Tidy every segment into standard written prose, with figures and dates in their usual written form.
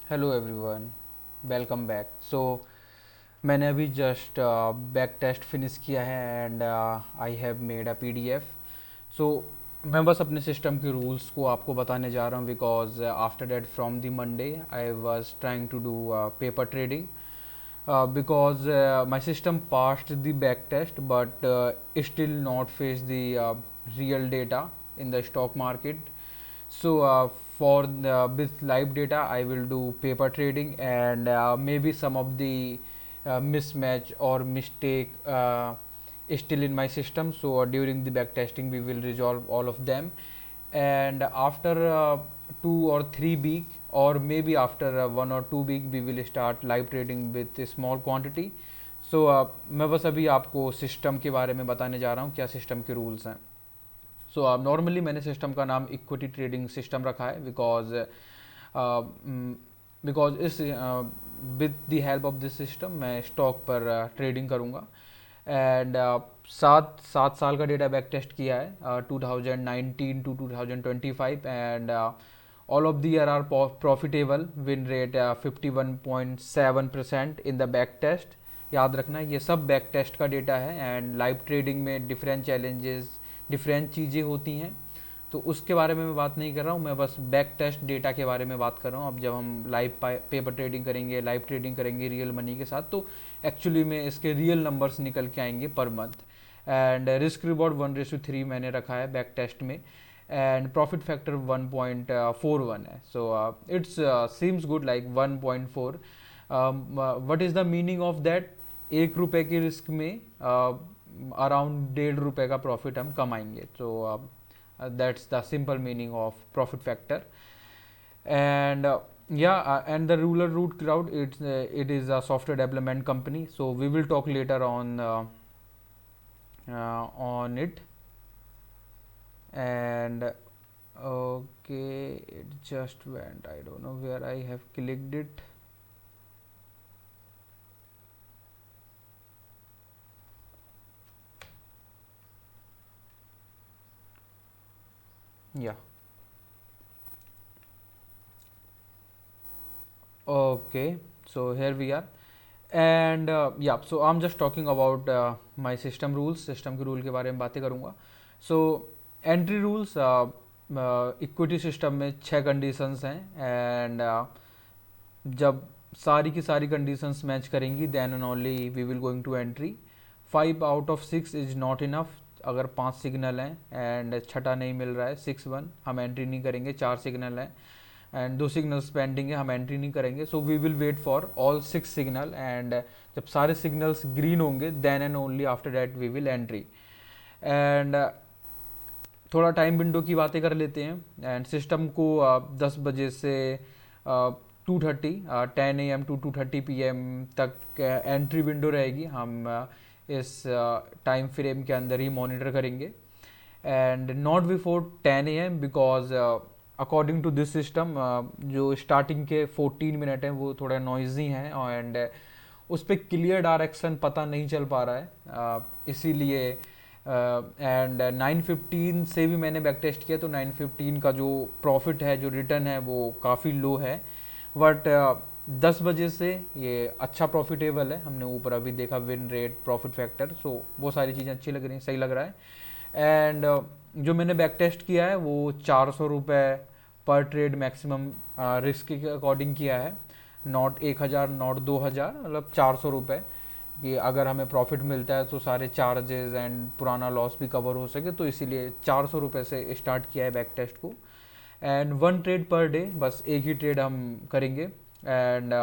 Hello everyone, welcome back. मैंने अभी just back test finish किया है and I have made a PDF. So मैं बस अपने सिस्टम के रूल्स को आपको बताने जा रहा हूँ because after that from the Monday I was trying to do paper trading because my system passed the back test but still not faced the real data in the stock market. With live data I will do paper trading and maybe some of the mismatch or mistake still in my system. During the back testing we will resolve all of them, and after 2 or 3 week or maybe after 1 or 2 week we will start live trading with a small quantity. मैं बस अभी आपको system के बारे में बताने जा रहा हूँ क्या सिस्टम के रूल्स हैं। नॉर्मली मैंने सिस्टम का नाम इक्विटी ट्रेडिंग सिस्टम रखा है बिकॉज इस with the help of this system मैं स्टॉक पर ट्रेडिंग करूँगा। एंड सात सात साल का डेटा बैक टेस्ट किया है 2019 to 2025 and all of the year are profitable, win rate 51.7% in the back test. याद रखना ये सब बैक टेस्ट का डेटा है एंड लाइव ट्रेडिंग में डिफरेंट चैलेंजेस डिफरेंट चीज़ें होती हैं, तो उसके बारे में मैं बात नहीं कर रहा हूँ। मैं बस बैक टेस्ट डेटा के बारे में बात कर रहा हूँ। अब जब हम लाइव पेपर ट्रेडिंग करेंगे, लाइव ट्रेडिंग करेंगे रियल मनी के साथ, तो एक्चुअली में इसके रियल नंबर्स निकल के आएंगे per month. And risk reward 1:3 मैंने रखा है बैक टेस्ट में एंड प्रॉफिट फैक्टर 1.41 है। It's seems good like 1.4। What is the meaning of that? 1 रुपए के रिस्क में अराउंड 1.5 रुपए का प्रॉफिट हम कमाएंगे। That's the simple meaning of profit factor. And and the ruler root cloud, it is a software development company, so we will talk later on it. And okay, it just went, I don't know where I have clicked it. Yeah, okay, so here we are. And so I am just talking about my system rules. System के rule के बारे में बातें करूँगा। So entry rules, equity system में 6 conditions हैं and जब सारी की सारी कंडीशंस मैच करेंगी then and only we will going to entry. 5 out of 6 is not enough. अगर 5 सिग्नल हैं एंड छठा नहीं मिल रहा है 6-1, हम एंट्री नहीं करेंगे। 4 सिग्नल हैं एंड 2 सिग्नल्स पेंडिंग है, हम एंट्री नहीं करेंगे। So we will wait for all 6 signal and जब सारे सिग्नल्स ग्रीन होंगे then and only after that we will entry. And थोड़ा टाइम विंडो की बातें कर लेते हैं। एंड सिस्टम को 10 बजे से 2:30 10 AM टू 2:30 PM तक एंट्री विंडो रहेगी। हम इस टाइम फ्रेम के अंदर ही मॉनिटर करेंगे and not before 10 AM because according to this system जो स्टार्टिंग के 14 मिनट हैं वो थोड़ा नॉइजी हैं एंड उस पर क्लियर डायरेक्शन पता नहीं चल पा रहा है, इसीलिए। एंड 9:15 से भी मैंने बैक टेस्ट किया तो 9:15 का जो प्रॉफिट है, जो रिटर्न है, वो काफ़ी लो है। बट 10 बजे से ये अच्छा प्रॉफिटेबल है। हमने ऊपर अभी देखा विन रेट, प्रॉफिट फैक्टर, सो वो सारी चीज़ें अच्छी लग रही हैं, सही लग रहा है। एंड जो मैंने बैक टेस्ट किया है वो 400 रुपये पर ट्रेड मैक्सिमम रिस्क के अकॉर्डिंग किया है। नॉट 1,000, नॉट 2,000, मतलब 400 रुपये कि अगर हमें प्रॉफिट मिलता है तो सारे चार्जेस एंड पुराना लॉस भी कवर हो सके, तो इसीलिए 400 रुपये से स्टार्ट किया है बैक टेस्ट को। एंड 1 ट्रेड पर डे, बस एक ही ट्रेड हम करेंगे and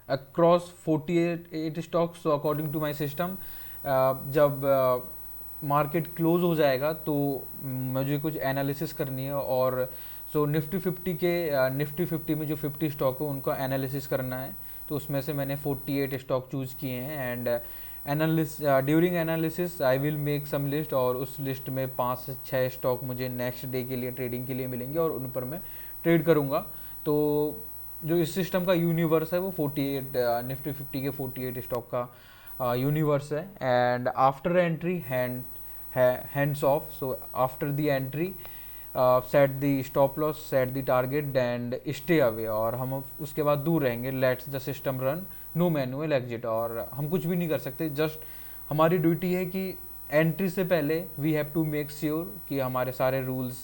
across 48 stocks. So according to my system जब मार्केट क्लोज हो जाएगा तो मुझे कुछ एनालिसिस करनी है और निफ्टी 50 में जो 50 स्टॉक है उनका एनालिसिस करना है। तो उसमें से मैंने 48 स्टॉक चूज़ किए हैं and during analysis I will make some list और उस लिस्ट में 5 से 6 स्टॉक मुझे नेक्स्ट डे के लिए ट्रेडिंग के लिए मिलेंगे और उन पर मैं ट्रेड करूँगा। तो जो इस सिस्टम का यूनिवर्स है वो 48 निफ्टी 50 के 48 स्टॉक का यूनिवर्स है। And after entry hands off, so after the entry set the stop loss, set the target and stay away, और हम उसके बाद दूर रहेंगे। Let's the system run, no manual exit, और हम कुछ भी नहीं कर सकते। जस्ट हमारी ड्यूटी है कि एंट्री से पहले we have to make sure कि हमारे सारे रूल्स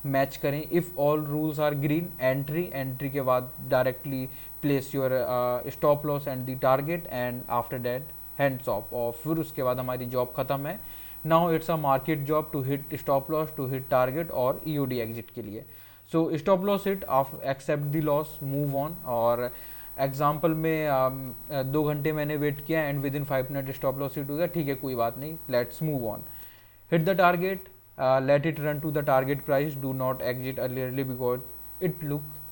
मैच करें। If all rules are green, entry के बाद directly place your stop loss and the target and after that hands off, और फिर उसके बाद हमारी जॉब खत्म है। Now it's a market job to hit stop loss, to hit target और ईओडी एग्जिट के लिए। So stop loss hit, accept the loss, move on. और एग्जाम्पल में 2 घंटे मैंने वेट किया and with in 5 minute stop loss hit हो गया, ठीक है कोई बात नहीं, let's move on. Hit the target, let it run to the target price, do not exit early because it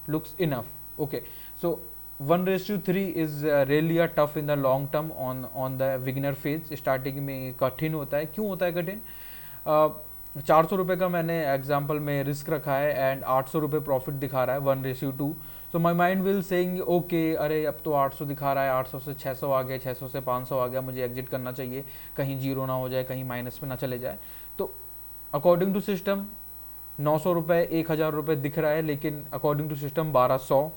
looks enough. Okay, so 1:3 is really a tough in the long term on the beginner phase. Starting में कठिन होता है। क्यों होता है कठिन? 400 रुपये का मैंने एग्जाम्पल में रिस्क रखा है एंड 800 रुपये प्रॉफिट दिखा रहा है 1:2। So my mind will saying okay, अरे अब तो 800 दिखा रहा है, 800 से 600 आ गया, 600 से 500 आ गया, मुझे एग्जिट करना चाहिए, कहीं जीरो ना हो जाए, कहीं माइनस में ना चले जाए। तो अकॉर्डिंग टू सिस्टम 900 रुपये, 1000 रुपये दिख रहा है, लेकिन अकॉर्डिंग टू सिस्टम 1200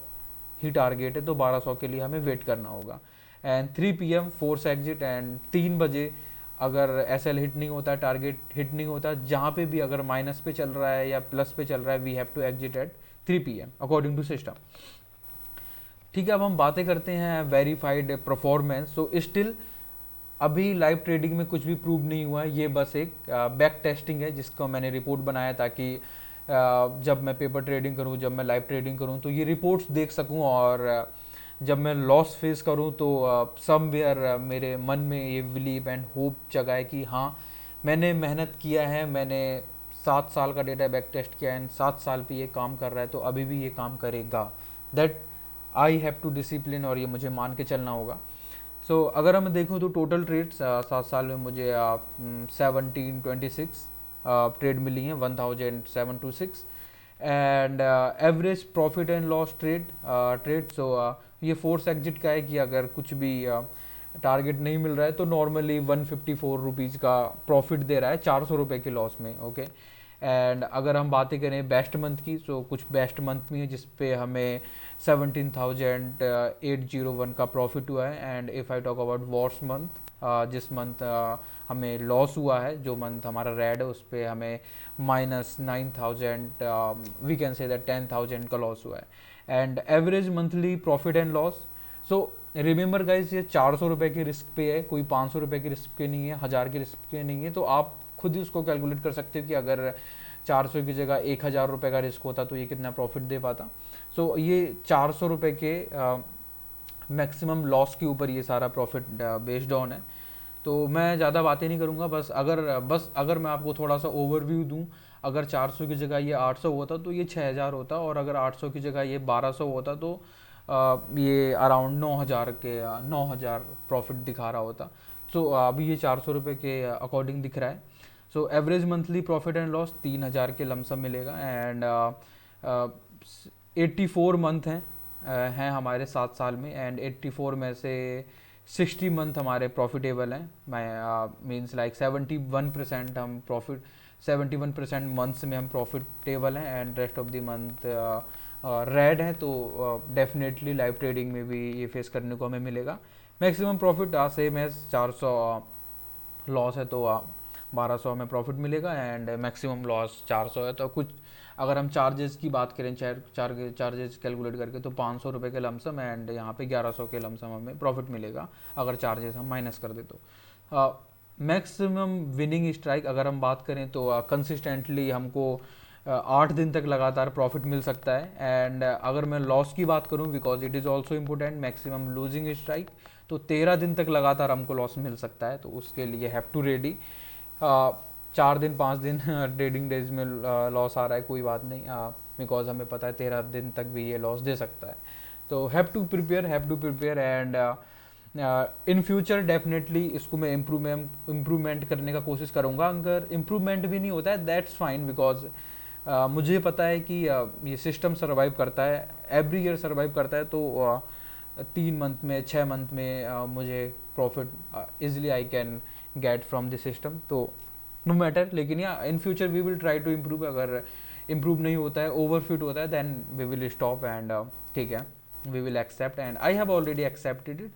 ही टारगेट है, तो 1200 के लिए हमें वेट करना होगा। And 3 PM force exit, and 3 बजे अगर SL हिट नहीं होता, टारगेट हिट नहीं होता, जहाँ पे भी अगर माइनस पे चल रहा है या प्लस पे चल रहा है, we have to exit at 3 PM according to system. ठीक है, अब हम बातें करते हैं वेरीफाइड परफॉर्मेंस। सो स्टिल अभी लाइव ट्रेडिंग में कुछ भी प्रूव नहीं हुआ है, ये बस एक बैक टेस्टिंग है जिसको मैंने रिपोर्ट बनाया ताकि जब मैं पेपर ट्रेडिंग करूं, जब मैं लाइव ट्रेडिंग करूं तो ये रिपोर्ट्स देख सकूं, और जब मैं लॉस फेस करूं तो समवेयर मेरे मन में ये बिलीव एंड होप जगाए कि हाँ मैंने मेहनत किया है, मैंने 7 साल का डेटा बैक टेस्ट किया है, 7 साल पे ये काम कर रहा है तो अभी भी ये काम करेगा। That I have to discipline, और ये मुझे मान के चलना होगा। सो अगर मैं देखूँ तो टोटल ट्रेड्स 7 साल में मुझे 1726 ट्रेड मिली हैं, 1726, and average profit and loss trade. So ये फोर्स एग्जिट का है कि अगर कुछ भी टारगेट नहीं मिल रहा है तो नॉर्मली 154 रुपीज़ का प्रॉफिट दे रहा है 400 रुपये के लॉस में। ओके, एंड अगर हम बातें करें बेस्ट मंथ की, तो कुछ बेस्ट मंथ भी है जिसपे हमें 17,801 का प्रॉफिट हुआ है। And if I talk about worst month, जिस मंथ हमें लॉस हुआ है, जो मंथ हमारा रेड है, उस पर हमें -9,000, वी कैन से दैट 10,000 का लॉस हुआ है। And average monthly profit and loss, so remember guys ये 400 रुपये के रिस्क पे है, कोई 500 रुपये के रिस्क पे नहीं है, 1000 के रिस्क पे नहीं है। तो आप खुद ही उसको कैलकुलेट कर सकते हो कि अगर 400 की जगह 1000 रुपये का रिस्क होता तो ये कितना प्रॉफिट दे पाता। सो ये 400 रुपये के मैक्सिमम लॉस के ऊपर ये सारा प्रॉफिट बेस्ड ऑन है। तो मैं ज़्यादा बातें नहीं करूँगा, बस अगर मैं आपको थोड़ा सा ओवरव्यू दूँ, अगर 400 की जगह ये 800 होता तो ये 6000 होता, और अगर 800 की जगह ये 1200 होता तो ये अराउंड 9000 प्रॉफिट दिखा रहा होता। सो अभी ये 400 रुपये के अकॉर्डिंग दिख रहा है। So average monthly profit and loss 3000 के लमसम मिलेगा। एंड 84 मंथ हैं हमारे 7 साल में, एंड 84 में से 60 मंथ हमारे प्रॉफिटेबल हैं। मीन्स लाइक 71% हम प्रॉफिट, 71% मंथ्स में हम प्रॉफिटेबल हैं, and rest of the month red है। तो डेफिनेटली लाइव ट्रेडिंग में भी ये फेस करने को हमें मिलेगा। मैक्सिमम प्रॉफिट सेम है, 400 लॉस है तो 1200 हमें प्रॉफिट मिलेगा, एंड मैक्सिमम लॉस 400 है। तो कुछ अगर हम चार्जेस की बात करें, चार्जेस कैलकुलेट करके, तो 500 रुपये के लमसम, एंड यहाँ पे 1100 के लमसम हमें प्रॉफिट मिलेगा अगर चार्जेस हम माइनस कर दे तो। मैक्सिमम विनिंग स्ट्राइक अगर हम बात करें तो कंसिस्टेंटली हमको 8 दिन तक लगातार प्रॉफिट मिल सकता है। एंड अगर मैं लॉस की बात करूं, because it is also important, maximum losing strike, तो 13 दिन तक लगातार हमको लॉस मिल सकता है। तो उसके लिए हैव टू रेडी। 4 दिन 5 दिन ट्रेडिंग डेज में लॉस आ रहा है, कोई बात नहीं, बिकॉज हमें पता है 13 दिन तक भी ये लॉस दे सकता है। तो have to prepare and in future definitely इसको मैं इम्प्रूवमेंट करने का कोशिश करूँगा। अगर इम्प्रूवमेंट भी नहीं होता है दैट्स फाइन, बिकॉज मुझे पता है कि ये सिस्टम सर्वाइव करता है, एवरी ईयर सर्वाइव करता है। तो 3 मंथ में, 6 मंथ में मुझे profit easily I can get from the system. तो नो मैटर, लेकिन या in future we will try to improve. अगर इम्प्रूव नहीं होता है, ओवरफिट होता है, then we will stop and ठीक है, we will accept and I have already accepted it.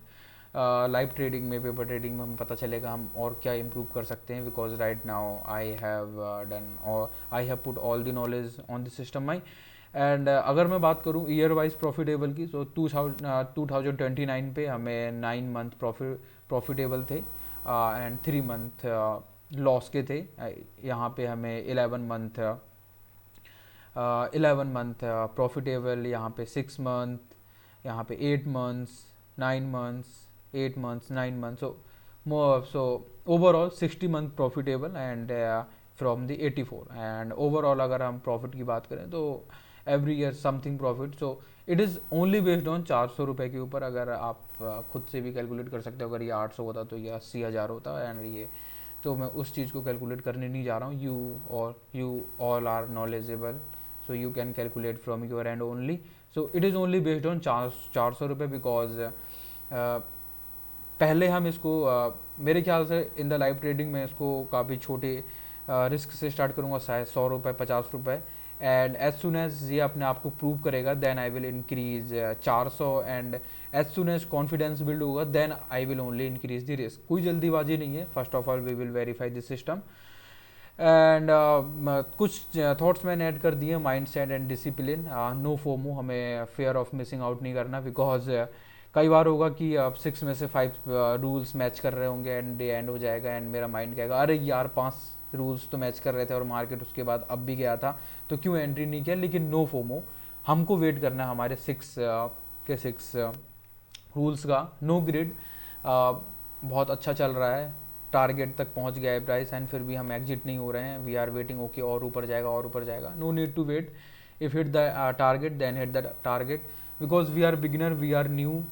Live trading में, पेपर ट्रेडिंग में हमें पता चलेगा हम और क्या इम्प्रूव कर सकते हैं, because right now I have done और I have put all the knowledge on the system my. And अगर मैं बात करूँ ईयर वाइज प्रॉफिटेबल की, तो 2029 पे हमें 9 मंथ प्रॉफिटेबल थे एंड 3 मंथ लॉस के थे। यहाँ पे हमें 11 मंथ प्रॉफिटेबल, यहाँ पे 6 मंथ, यहाँ पे 8 months, 9 months, 8 months, 9 months, so more, so overall 60 month profitable and from the 84 and overall अगर हम profit की बात करें तो every year something profit, so it is only based on 400 रुपये के ऊपर। अगर आप खुद से भी कैलकुलेट कर सकते हो, अगर ये 800 होता तो ये 80,000 होता, एंड ये तो मैं उस चीज़ को कैलकुलेट करने नहीं जा रहा हूँ। You all are knowledgeable, so you can calculate from your end only, so it is only based on 400 रुपये, बिकॉज पहले हम इसको मेरे ख्याल से इन द लाइव ट्रेडिंग में इसको काफ़ी छोटे रिस्क से स्टार्ट करूँगा, शायद 100 रुपये, 50 रुपये, एंड एज सुन एज ये अपने आप को प्रूव करेगा then I will increase 400, and as soon as confidence build होगा then I will only increase the risk. कोई जल्दीबाजी नहीं है, first of all we will verify the system and कुछ थॉट्स मैंने ऐड कर दिए, mind set and discipline, no FOMO, हमें फेयर ऑफ मिसिंग आउट नहीं करना, बिकॉज कई बार होगा कि आप 6 में से 5 रूल्स मैच कर रहे होंगे एंड डे एंड हो जाएगा एंड मेरा माइंड कहेगा अरे यार 5 रूल्स तो मैच कर रहे थे और मार्केट उसके बाद अब भी गया था तो क्यों एंट्री नहीं किया। लेकिन नो फोमो, हमको वेट करना है हमारे 6 रूल्स का। नो ग्रिड, बहुत अच्छा चल रहा है, टारगेट तक पहुंच गया है प्राइस एंड फिर भी हम एग्जिट नहीं हो रहे हैं, वी आर वेटिंग, ओके और ऊपर जाएगा और ऊपर जाएगा। No need to wait, if hit the target then hit the target, because we are beginner, we are new,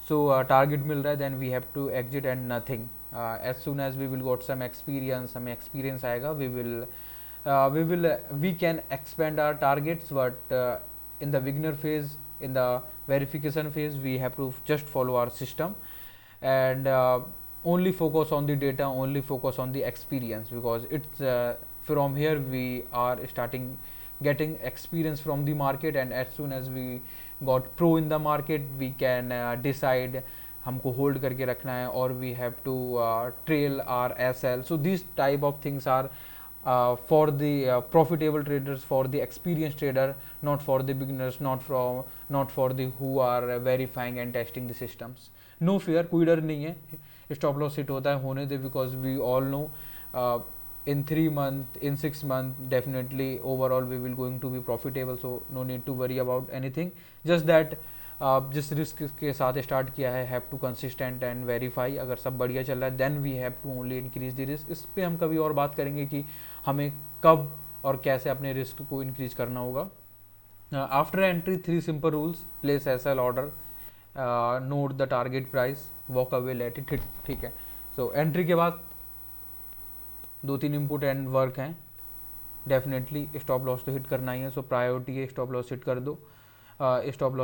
so target मिल रहा है then we have to exit and nothing. As soon as we will got some experience, हमें experience आएगा, we can expand our targets, but in the beginner phase, in the verification phase, we have to just follow our system and only focus on the data, only focus on the experience, because it's from here we are starting getting experience from the market, and as soon as we got pro in the market we can decide हमको hold करके रखना है और we have to trail our SL. So these type of things are for the profitable traders, for the experienced trader, not for the beginners, not for the who are verifying and testing the systems. No fear, कोई डर नहीं है, stop loss hit होता है होने दे, because we all know in 3 months, in 6 months definitely overall we will going to be profitable, so no need to worry about anything, just that जिस risk के साथ स्टार्ट किया है have to consistent and verify. अगर सब बढ़िया चल रहा है then we have to only increase the risk. इस पे हम कभी और बात करेंगे कि हमें कब और कैसे अपने रिस्क को इंक्रीज करना होगा। After entry 3 simple rules, place SL order, note the target price, walk away, let it hit, ठीक है। सो एंट्री के बाद 2-3 इनपुट एंड वर्क हैं, डेफिनेटली स्टॉप लॉस तो हिट करना ही है, सो प्रायोरिटी है स्टॉप लॉस हिट कर दो, स्टॉप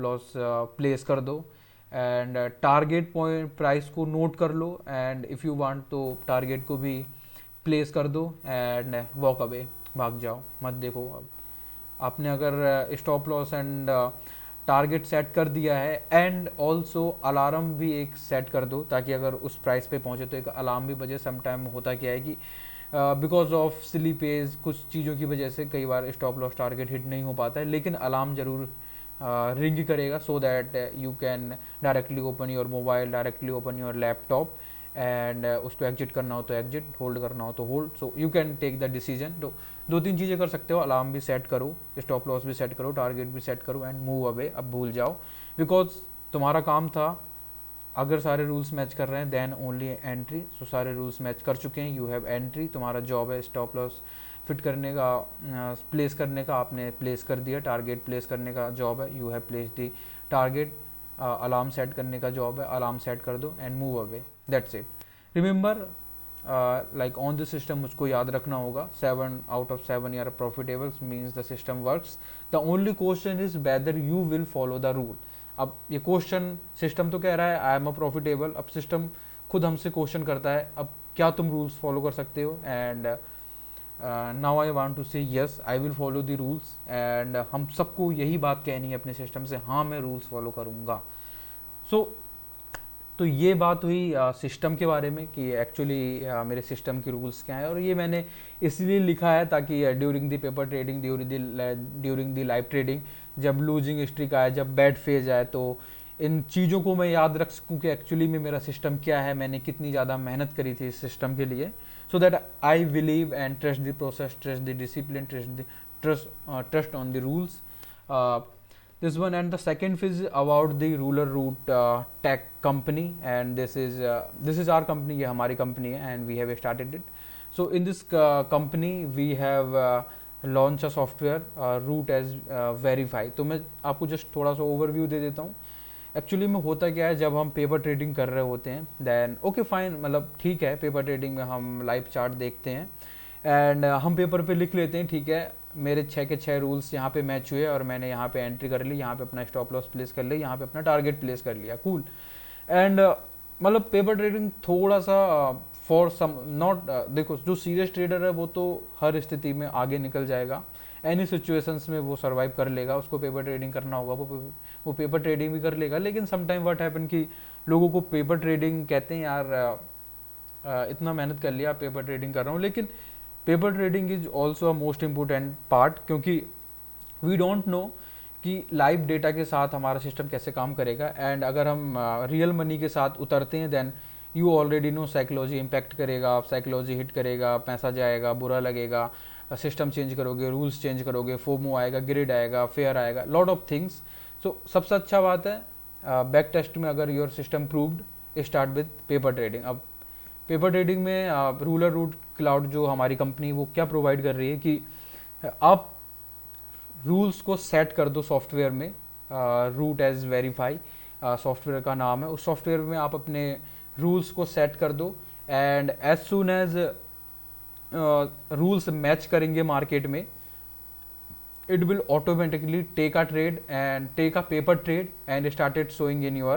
लॉस प्लेस कर दो एंड टारगेट पॉइंट प्राइस को नोट कर लो, एंड इफ़ यू वांट तो टारगेट को भी प्लेस कर दो एंड वॉक अवे, भाग जाओ, मत देखो। अब आपने अगर stop loss and target set कर दिया है एंड ऑल्सो अलार्म भी एक सेट कर दो, ताकि अगर उस प्राइस पे पहुंचे तो एक अलार्म भी बजे। समटाइम होता क्या है कि बिकॉज ऑफ स्लीपेज, कुछ चीज़ों की वजह से कई बार स्टॉप लॉस टारगेट हिट नहीं हो पाता है, लेकिन अलार्म जरूर रिंग करेगा, so that you can directly open your mobile, directly open your laptop and उसको एग्जिट करना हो तो एग्जिट, होल्ड करना हो तो hold, so you can take the decision. तो 2-3 चीज़ें कर सकते हो, अलार्म भी सेट करो, स्टॉप लॉस भी सेट करो, टारगेट भी सेट करो एंड मूव अवे। अब भूल जाओ, बिकॉज तुम्हारा काम था, अगर सारे रूल्स मैच कर रहे हैं देन ओनली एंट्री। सो सारे रूल्स मैच कर चुके हैं, यू हैव एंट्री, तुम्हारा जॉब है स्टॉप लॉस फिट करने का, प्लेस करने का, आपने प्लेस कर दिया, टारगेट प्लेस करने का जॉब है, you have place the target, alarm set करने का जॉब है, अलार्म सेट कर दो and move away, that's it. Remember like on the system, मुझको याद रखना होगा, 7 out of 7 are profitable, means the system works, the only question is whether you will follow the rule. अब ये question system तो कह रहा है आई एम अ प्रॉफिटेबल, अब सिस्टम खुद हमसे क्वेश्चन करता है अब क्या तुम रूल्स फॉलो कर सकते हो, and now I want to say yes I will follow the rules, and हम सबको यही बात कहनी है अपने सिस्टम से, हाँ मैं रूल्स फॉलो करूँगा। सो तो ये बात हुई सिस्टम के बारे में कि एक्चुअली मेरे सिस्टम के रूल्स क्या हैं, और ये मैंने इसलिए लिखा है ताकि during the paper trading, during the live trading, जब लूजिंग स्ट्रिक आए, जब बैड फेज आए, तो इन चीज़ों को मैं याद रख सकूँ कि एक्चुअली में मेरा सिस्टम क्या है, मैंने कितनी ज़्यादा मेहनत करी थी इस सिस्टम के लिए, so that I believe and trust the process, trust the discipline, trust on the rules. This one, and the second is about the Ruler Root tech company, and this is our company, ये हमारी company है, and we have started it. So in this company we have launched a software Root as Verify. तो मैं आपको just थोड़ा सा overview दे देता हूँ। एक्चुअली में होता क्या है, जब हम पेपर ट्रेडिंग कर रहे होते हैं देन ओके फाइन, मतलब ठीक है, पेपर ट्रेडिंग में हम लाइव चार्ट देखते हैं एंड हम पेपर पे लिख लेते हैं, ठीक है मेरे 6 के 6 रूल्स यहाँ पे मैच हुए और मैंने यहाँ पे एंट्री कर ली, यहाँ पे अपना स्टॉप लॉस प्लेस कर लिया, यहाँ पे अपना टारगेट प्लेस कर लिया, कूल। एंड मतलब पेपर ट्रेडिंग थोड़ा सा फॉर सम नॉट, देखो जो सीरियस ट्रेडर है वो तो हर स्थिति में आगे निकल जाएगा, एनी सिचुएशंस में वो सर्वाइव कर लेगा, उसको पेपर ट्रेडिंग करना होगा वो पेपर ट्रेडिंग भी कर लेगा। लेकिन समटाइम व्हाट हैपन कि लोगों को पेपर ट्रेडिंग कहते हैं यार इतना मेहनत कर लिया, पेपर ट्रेडिंग कर रहा हूँ, लेकिन paper trading is also a most important part, क्योंकि वी डोंट नो कि लाइव डेटा के साथ हमारा सिस्टम कैसे काम करेगा। एंड अगर हम रियल मनी के साथ उतरते हैं then you already know psychology impact करेगा, साइकोलॉजी हिट करेगा, पैसा जाएगा, बुरा लगेगा, सिस्टम चेंज करोगे, रूल्स चेंज करोगे, फोमो आएगा, ग्रिड आएगा, फेयर आएगा, लॉट ऑफ थिंग्स। सो सबसे अच्छा बात है बैक टेस्ट में अगर your system proved, start with paper trading. अब पेपर ट्रेडिंग में रूलर रूट क्लाउड जो हमारी कंपनी वो क्या प्रोवाइड कर रही है कि आप रूल्स को सेट कर दो सॉफ्टवेयर में, रूट एज वेरीफाई सॉफ्टवेयर का नाम है, उस सॉफ्टवेयर में आप अपने रूल्स को सेट कर दो and as soon as rules match करेंगे मार्केट में, it will automatically take a trade and take a paper trade and started showing in your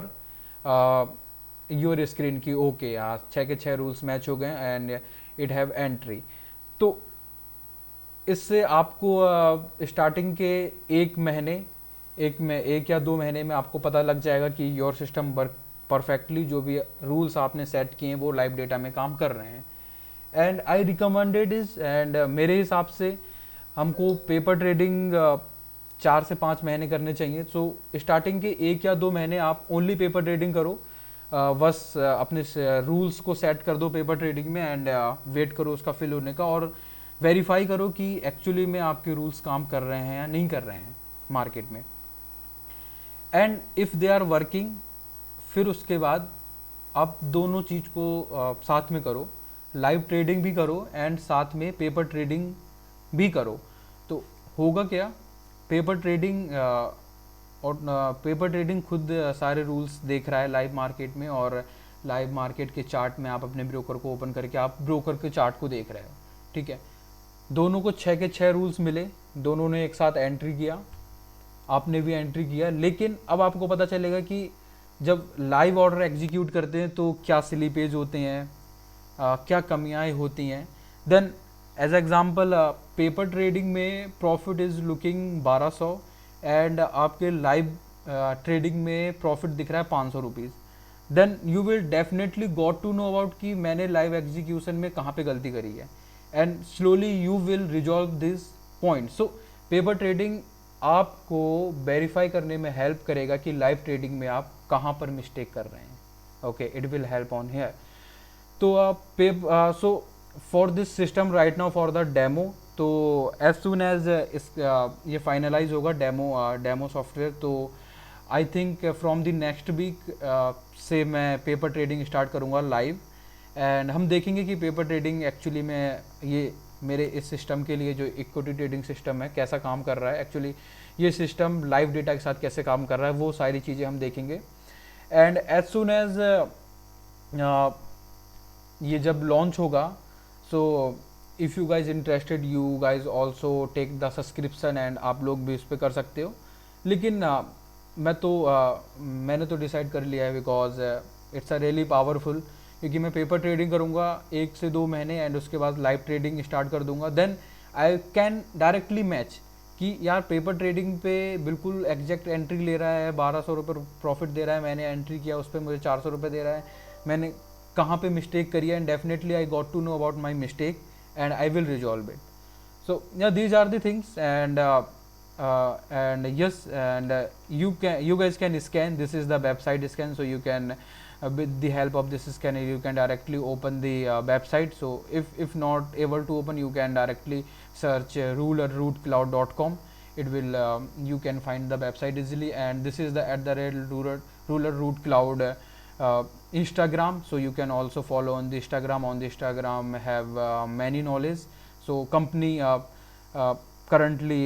screen कि ओके यार 6 के 6 रूल्स मैच हो गए एंड इट हैव एंट्री। तो इससे आपको स्टार्टिंग के एक या 2 महीने में आपको पता लग जाएगा कि योर सिस्टम वर्क परफेक्टली, जो भी रूल्स आपने सेट किए हैं वो लाइव डेटा में काम कर रहे हैं। And I recommended is, and मेरे हिसाब से हमको पेपर ट्रेडिंग 4 से 5 महीने करने चाहिए। सो स्टार्टिंग के 1 या 2 महीने आप ओनली पेपर ट्रेडिंग करो, बस अपने रूल्स को सेट कर दो पेपर ट्रेडिंग में एंड वेट करो उसका फिल होने का, और वेरीफाई करो कि एक्चुअली में आपके रूल्स काम कर रहे हैं या नहीं कर रहे हैं मार्केट में। And if they are working, फिर उसके बाद आप दोनों चीज़ को साथ में करो, लाइव ट्रेडिंग भी करो एंड साथ में पेपर ट्रेडिंग भी करो। तो होगा क्या, पेपर ट्रेडिंग और पेपर ट्रेडिंग खुद सारे रूल्स देख रहा है लाइव मार्केट में, और लाइव मार्केट के चार्ट में आप अपने ब्रोकर को ओपन करके आप ब्रोकर के चार्ट को देख रहे हो, ठीक है। दोनों को 6 के 6 रूल्स मिले, दोनों ने एक साथ एंट्री किया, आपने भी एंट्री किया, लेकिन अब आपको पता चलेगा कि जब लाइव ऑर्डर एग्जीक्यूट करते हैं तो क्या स्लिपेज होते हैं, क्या कमियाँ होती हैं। Then as example paper trading में प्रॉफिट इज़ लुकिंग 1200 एंड आपके लाइव ट्रेडिंग में प्रॉफिट दिख रहा है 500 rupees, then you will definitely got to know about कि मैंने लाइव एग्जीक्यूशन में कहाँ पे गलती करी है, and slowly you will resolve this point. So paper trading आपको वेरीफाई करने में हेल्प करेगा कि लाइव ट्रेडिंग में आप कहाँ पर मिस्टेक कर रहे हैं, okay, it will help on here. तो so for this system right now for the demo, तो एज सुन एज ये फाइनलाइज होगा डेमो सॉफ्टवेयर, तो I think from the next week से मैं पेपर ट्रेडिंग स्टार्ट करूँगा लाइव, एंड हम देखेंगे कि पेपर ट्रेडिंग एक्चुअली में ये मेरे इस सिस्टम के लिए जो इक्विटी ट्रेडिंग सिस्टम है कैसा काम कर रहा है, एक्चुअली ये सिस्टम लाइव डेटा के साथ कैसे काम कर रहा है, वो सारी चीज़ें हम देखेंगे। एंड एज सुन एज ये जब लॉन्च होगा, so if you guys interested, you guys also take the subscription, and आप लोग भी इस पर कर सकते हो। लेकिन मैंने तो डिसाइड कर लिया है, because it's a really powerful, क्योंकि मैं पेपर ट्रेडिंग करूँगा 1 से 2 महीने एंड उसके बाद लाइव ट्रेडिंग स्टार्ट कर दूंगा, then I can directly match कि यार पेपर ट्रेडिंग पे बिल्कुल एग्जैक्ट एंट्री ले रहा है, 1200 रुपये प्रॉफिट दे रहा है, मैंने एंट्री किया उस पर मुझे 400 रुपये दे रहा है, मैंने कहाँ पे मिस्टेक करी है, and definitely I got to know about my mistake and I will resolve it. So yeah, these are the things, and yes, and you guys can scan. This is the website scan, so you can with the help of this scanner you can directly open the website. So if not able to open, you can directly search rulerrootcloud.com. It will you can find the website easily, and this is the ruler root cloud Instagram. So you can also follow on the Instagram. On the Instagram have many knowledge. So company currently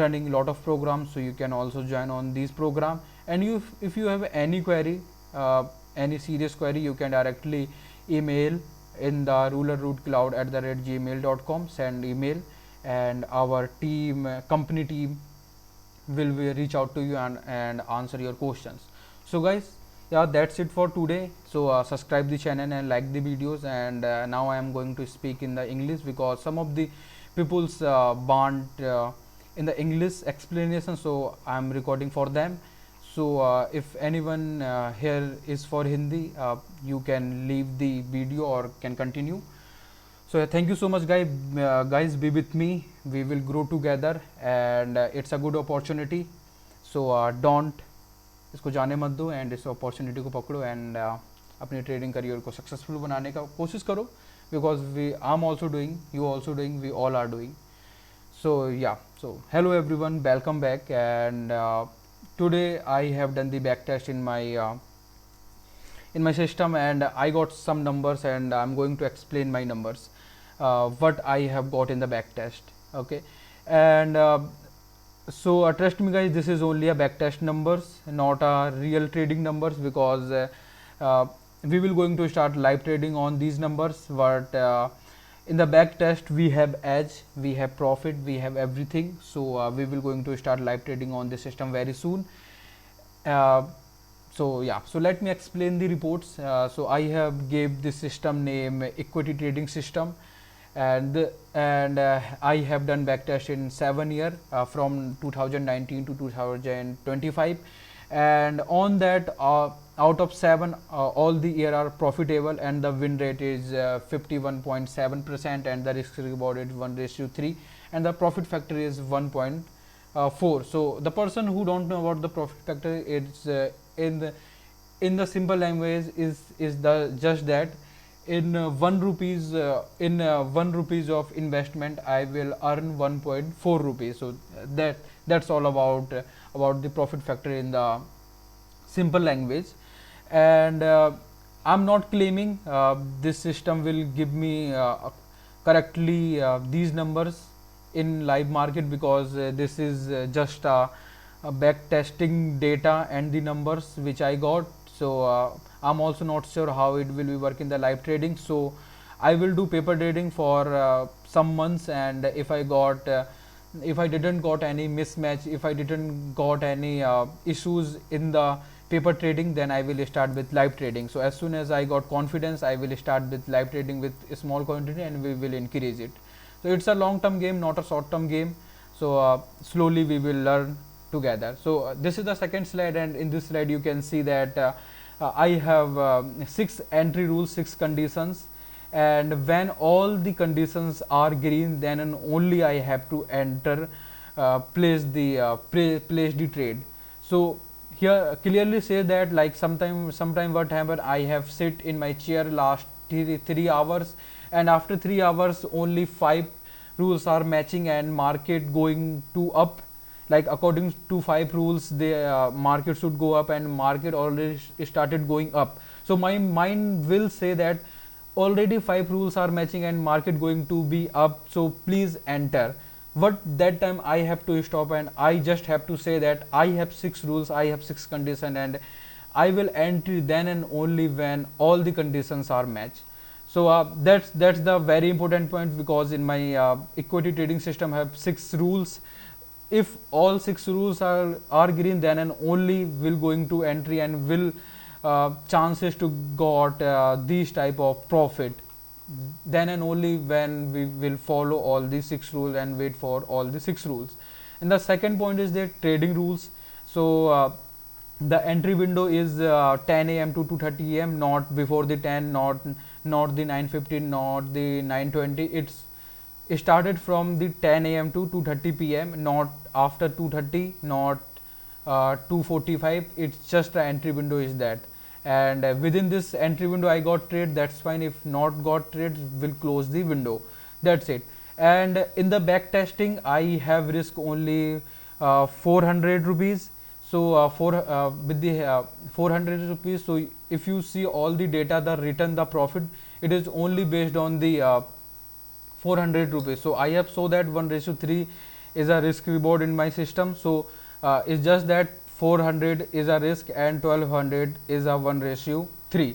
running a lot of programs, so you can also join on these program. And if you have any query, any serious query, you can directly email in the rulerrootcloud@gmail.com. Send email, and our team, company team, will reach out to you and answer your questions. So guys, yeah, that's it for today. So subscribe the channel and like the videos. And now I am going to speak in the English, because some of the people's want in the English explanation, so I am recording for them. So if anyone here is for Hindi, you can leave the video or can continue. So thank you so much guys, be with me, we will grow together, and it's a good opportunity. So don't इसको जाने मत दो, and इस opportunity को पकड़ो, and अपने trading career को successful बनाने का कोशिश करो, because we I am also doing, you also doing, we all are doing. So yeah, so hello everyone, welcome back. And today I have done the back test in my system, and I got some numbers, and I'm going to explain my numbers, what I have got in the back test. Okay, and so trust me guys, this is only a back test numbers, not a real trading numbers, because we will going to start live trading on these numbers. But in the back test we have edge, we have profit, we have everything. So we will going to start live trading on this system very soon. So yeah, so let me explain the reports. So I have gave this system name equity trading system, and I have done backtest in 7 year, from 2019 to 2025, and on that out of 7, all the year are profitable, and the win rate is 51.7%, and the risk reward is 1:3, and the profit factor is 1.4. So the person who don't know about the profit factor, it's in the simple language is the just that in 1 rupees of investment I will earn 1.4 rupees. So that's all about the profit factor in the simple language. And I'm not claiming this system will give me correctly these numbers in live market, because this is just a back testing data and the numbers which I got. So I'm also not sure how it will be work in the live trading. So I will do paper trading for some months, and if I didn't got any mismatch, if I didn't got any issues in the paper trading, then I will start with live trading. So as soon as I got confidence, I will start with live trading with a small quantity, and we will increase it. So it's a long term game, not a short term game. So slowly we will learn together. So this is the second slide, and in this slide you can see that I have 6 entry rules, 6 conditions, and when all the conditions are green, then and only I have to enter, place the trade. So here clearly say that, like sometime what happened, I have sit in my chair last 3 hours, and after 3 hours only 5 rules are matching and market going to up. Like according to 5 rules, the market should go up, and market already started going up. So my mind will say that already 5 rules are matching and market going to be up, so please enter. But that time I have to stop, and I just have to say that I have 6 rules, I have 6 conditions, and I will enter then and only when all the conditions are matched. So that's the very important point, because in my equity trading system I have 6 rules. If all 6 rules are green, then and only will going to entry and will chances to got these type of profit, then and only when we will follow all the six rules and wait for all the six rules. And the second point is the trading rules. So the entry window is 10 a.m. to 2:30 a.m., not before the 10, not the 9:15, not the 9:20. It started from the 10 a.m. to 2:30 p.m., not after 2:30, not 2:45. It's just the entry window is that. And within this entry window I got trade, that's fine. If not got trade, will close the window, that's it. And in the back testing I have risk only 400 rupees. So for with the 400 rupees, so if you see all the data, the return, the profit, it is only based on the 400 rupees. So I have so that 1:3 is a risk reward in my system. So it's just that 400 is a risk and 1200 is a 1:3.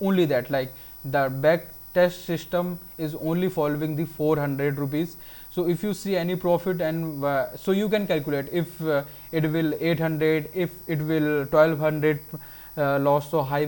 Only that, like the back test system is only following the 400 rupees. So if you see any profit, and so you can calculate if it will 800, if it will 1200 loss, so how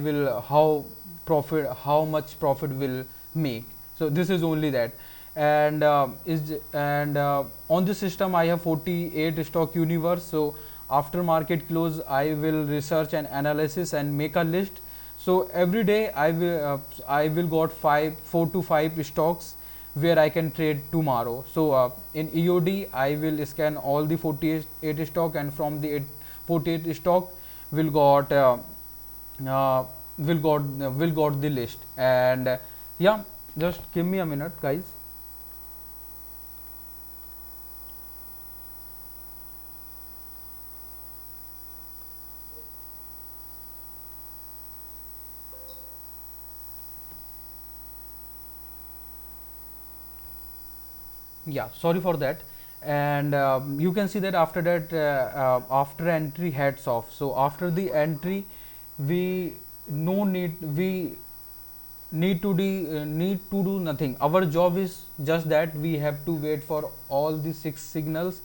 much profit will make. So this is only that. And on this system I have 48 stock universe. So after market close I will research and analysis and make a list. So every day I will got 4 to 5 stocks where I can trade tomorrow. So in EOD I will scan all the 48 stock, and from the 48 stock will got will got the list. And yeah, just give me a minute, guys. Yeah, sorry for that. And you can see that after that, after entry heads off. So after the entry we no need we need to do nothing. Our job is just that we have to wait for all the six signals,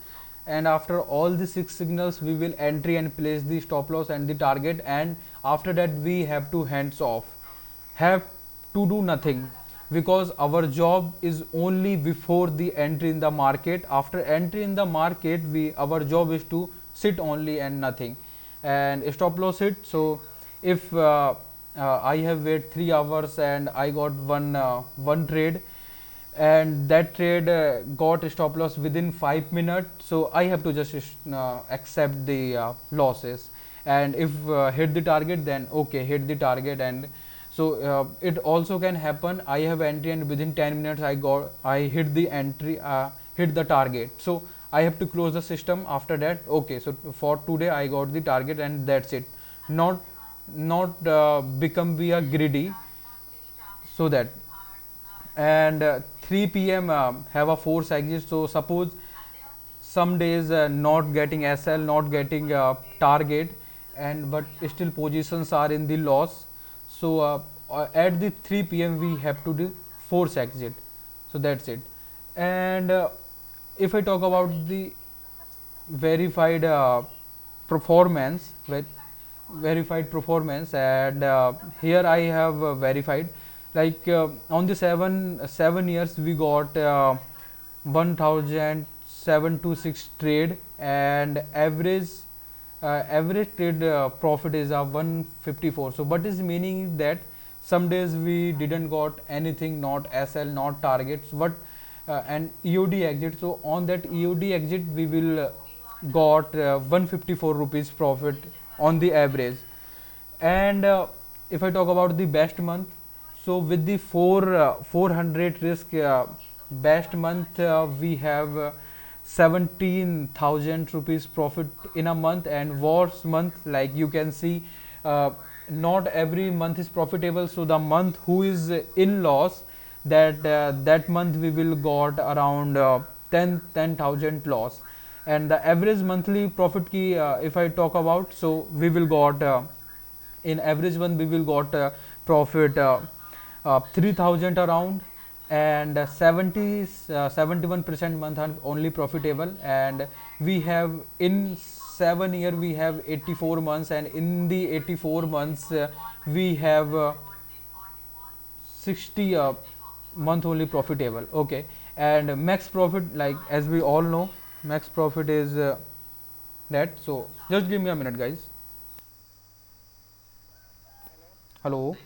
and after all the six signals we will entry and place the stop loss and the target. And after that we have to hands off, have to do nothing, because our job is only before the entry in the market. After entry in the market, our job is to sit only and nothing, and stop loss hit. So if I have wait 3 hours and I got one trade, and that trade got stop loss within 5 minutes, so I have to just accept the losses. And if hit the target, then okay, hit the target. And so it also can happen I have entry and within 10 minutes I hit the entry, hit the target, so I have to close the system after that. Okay, so for today I got the target and that's it. Not become be a greedy, so that. And 3 p.m. Have a force exit. So suppose some days not getting SL, not getting target, and but still positions are in the loss. So at the 3 p.m. we have to do force exit. So that's it. And if I talk about the verified performance, verified performance, and here I have verified, like on the 7 years we got 1726 trade, and average trade profit is 154. So what is meaning that some days we didn't got anything, not SL, not targets, but and EOD exit. So on that EOD exit we will got 154 rupees profit on the average. And if I talk about the best month, so with the 400 risk, best month we have 17,000 rupees profit in a month. And worst month, like you can see, not every month is profitable. So the month who is in loss, that month we will got around 10,000 loss. And the average monthly profit key, if I talk about, so we will got in average one we will got profit 3,000 around. And 71% month are only profitable. And we have in 7 year we have 84 months, and in the 84 months we have 60 month only profitable. Okay, and max profit, like as we all know, max profit is that. So just give me a minute, guys. Hello.